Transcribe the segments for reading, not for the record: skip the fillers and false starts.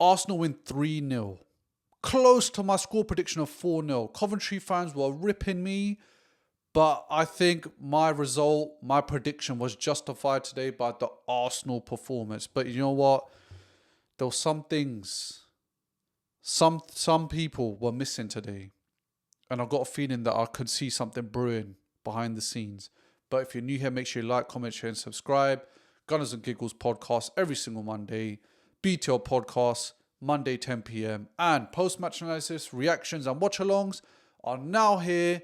Arsenal win 3-0. Close to my score prediction of 4-0. Coventry fans were ripping me, but I think my prediction was justified today by the Arsenal performance. But you know what? There were some things, some people were missing today. And I've got a feeling that I could see something brewing behind the scenes. But if you're new here, make sure you like, comment, share, and subscribe. Gunners and Giggles podcast every single Monday. BTL podcast, Monday 10 p.m. And post-match analysis, reactions, and watch-alongs are now here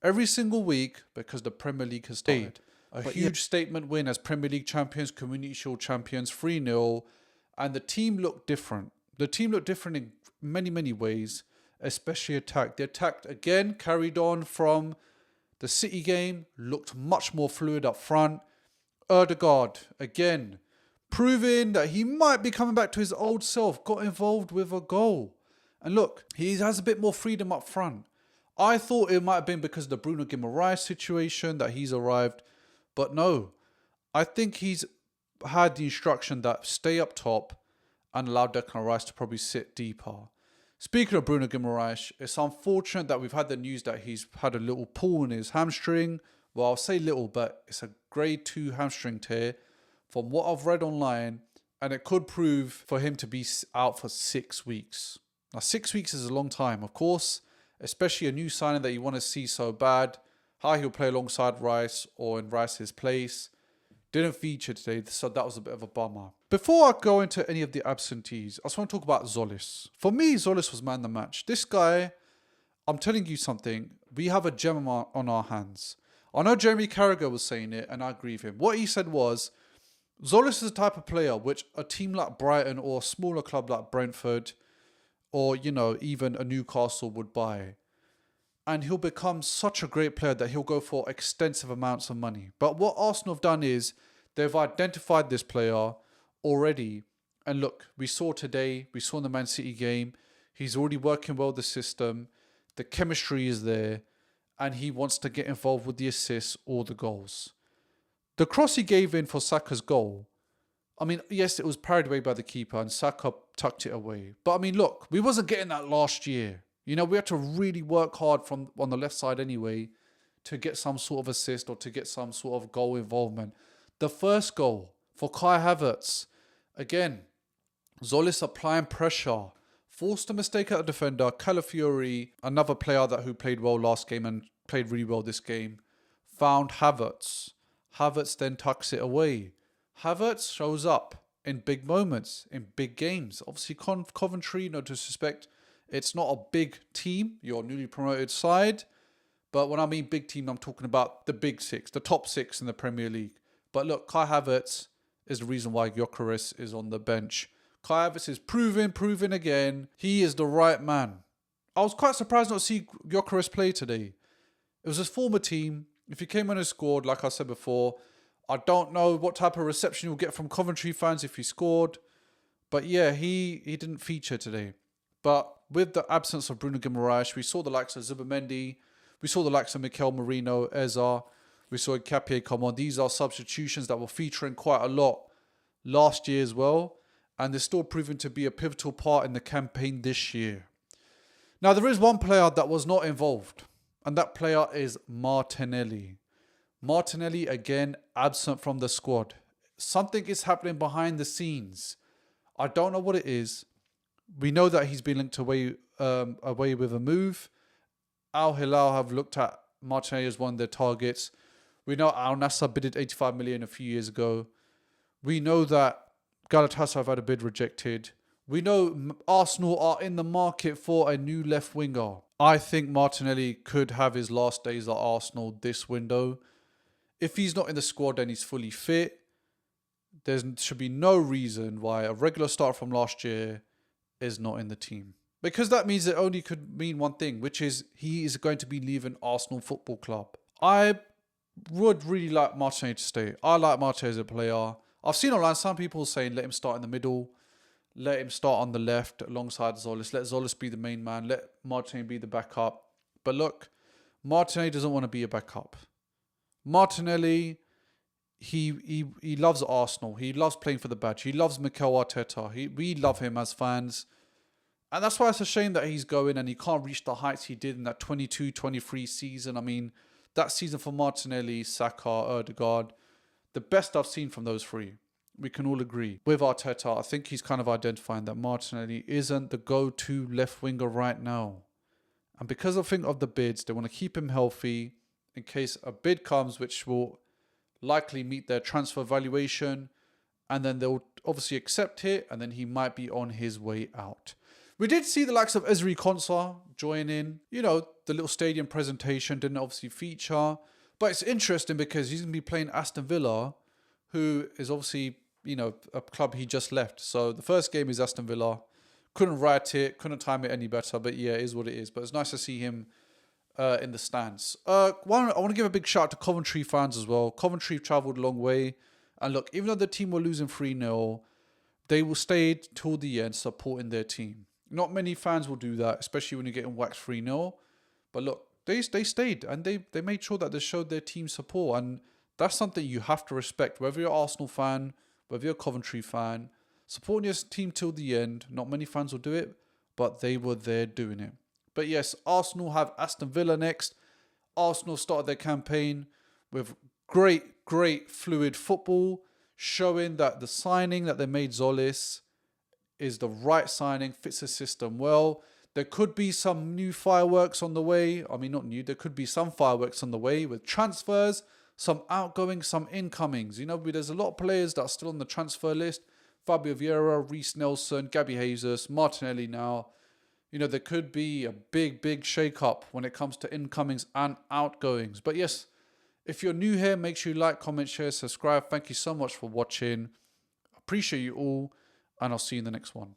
every single week because the Premier League has started. A huge statement win as Premier League champions, Community Shield champions, 3-0. And the team looked different. The team looked different in many, many ways, especially attack. The attack, again, carried on from the City game, looked much more fluid up front. Odegaard, again, proving that he might be coming back to his old self, got involved with a goal. And look, he has a bit more freedom up front. I thought it might have been because of the Bruno Guimaraes situation that he's arrived. But no, I think he's had the instruction that stay up top and allow Declan Rice to probably sit deeper. Speaking of Bruno Guimaraes, it's unfortunate that we've had the news that he's had a little pull in his hamstring. Well, I'll say little, but it's a grade 2 hamstring tear from what I've read online, and it could prove for him to be out for 6 weeks. Now, 6 weeks is a long time, of course, especially a new signing that you want to see so bad. How he'll play alongside Rice or in Rice's place. Didn't feature today, so that was a bit of a bummer. Before I go into any of the absentees, I just want to talk about Zolis. For me, Zolis was man of the match. This guy, I'm telling you something, we have a gem on our hands. I know Jeremy Carragher was saying it, and I agree with him. What he said was, Zolis is the type of player which a team like Brighton or a smaller club like Brentford or, even a Newcastle would buy. And he'll become such a great player that he'll go for extensive amounts of money. But what Arsenal have done is they've identified this player already. And look, we saw today, we saw in the Man City game, he's already working well the system. The chemistry is there. And he wants to get involved with the assists or the goals. The cross he gave in for Saka's goal, I mean, yes, it was parried away by the keeper and Saka tucked it away. But I mean, look, we wasn't getting that last year. We had to really work hard on the left side anyway to get some sort of assist or to get some sort of goal involvement. The first goal for Kai Havertz, again, Zolis applying pressure, forced a mistake at a defender. Calafiori, another player who played well last game and played really well this game, found Havertz. Havertz then tucks it away. Havertz shows up in big moments, in big games. Obviously, Coventry, no disrespect, it's not a big team, your newly promoted side. But when I mean big team, I'm talking about the big six, the top six in the Premier League. But look, Kai Havertz is the reason why Gyökeres is on the bench. Kai Havertz is proven again. He is the right man. I was quite surprised not to see Gyökeres play today. It was his former team. If he came on and scored, like I said before, I don't know what type of reception you'll get from Coventry fans if he scored. But yeah, he didn't feature today. But with the absence of Bruno Guimaraes, we saw the likes of Zubimendi, we saw the likes of Mikel Merino, Eza, we saw Capier come on. These are substitutions that were featuring quite a lot last year as well. And they're still proving to be a pivotal part in the campaign this year. Now, there is one player that was not involved. And that player is Martinelli. Martinelli, again, absent from the squad. Something is happening behind the scenes. I don't know what it is. We know that he's been linked away with a move. Al Hilal have looked at Martinelli as one of their targets. We know Al Nassr bidded 85 million a few years ago. We know that Galatasaray have had a bid rejected. We know Arsenal are in the market for a new left winger. I think Martinelli could have his last days at Arsenal this window. If he's not in the squad and he's fully fit, there should be no reason why a regular starter from last year is not in the team. Because that means it only could mean one thing, which is he is going to be leaving Arsenal Football Club. I would really like Martinelli to stay. I like Martinelli as a player. I've seen online some people saying let him start in the middle, let him start on the left alongside Zolis, let Zolis be the main man, let Martinelli be the backup. But look, Martinelli doesn't want to be a backup. Martinelli, he loves Arsenal. He loves playing for the badge. He loves Mikel Arteta. We love him as fans. And that's why it's a shame that he's going and he can't reach the heights he did in that 22-23 season. I mean, that season for Martinelli, Saka, Ødegaard, the best I've seen from those three. We can all agree. With Arteta, I think he's kind of identifying that Martinelli isn't the go-to left winger right now. And because I think of the bids, they want to keep him healthy in case a bid comes which will likely meet their transfer valuation. And then they'll obviously accept it and then he might be on his way out. We did see the likes of Ezri Konsa join in. You know, the little stadium presentation didn't obviously feature. But it's interesting because he's going to be playing Aston Villa, who is obviously, you know, a club he just left. So the first game is Aston Villa. Couldn't write it, couldn't time it any better. But yeah, it is what it is. But it's nice to see him in the stands. I want to give a big shout out to Coventry fans as well. Coventry travelled a long way. And look, even though the team were losing 3-0, they will stay till the end supporting their team. Not many fans will do that, especially when you're getting waxed 3-0. But look, they stayed and they made sure that they showed their team support. And that's something you have to respect. Whether you're an Arsenal fan, whether you're a Coventry fan, supporting your team till the end. Not many fans will do it, but they were there doing it. But yes, Arsenal have Aston Villa next. Arsenal started their campaign with great fluid football, showing that the signing that they made, Zolis, is the right signing, fits the system well. There could be some new fireworks on the way. I mean, not new. There could be some fireworks on the way with transfers, some outgoing, some incomings. You know, there's a lot of players that are still on the transfer list. Fabio Vieira, Reece Nelson, Gabby Jesus, Martinelli now. You know, there could be a big shake-up when it comes to incomings and outgoings. But yes, if you're new here, make sure you like, comment, share, subscribe. Thank you so much for watching. Appreciate you all. And I'll see you in the next one.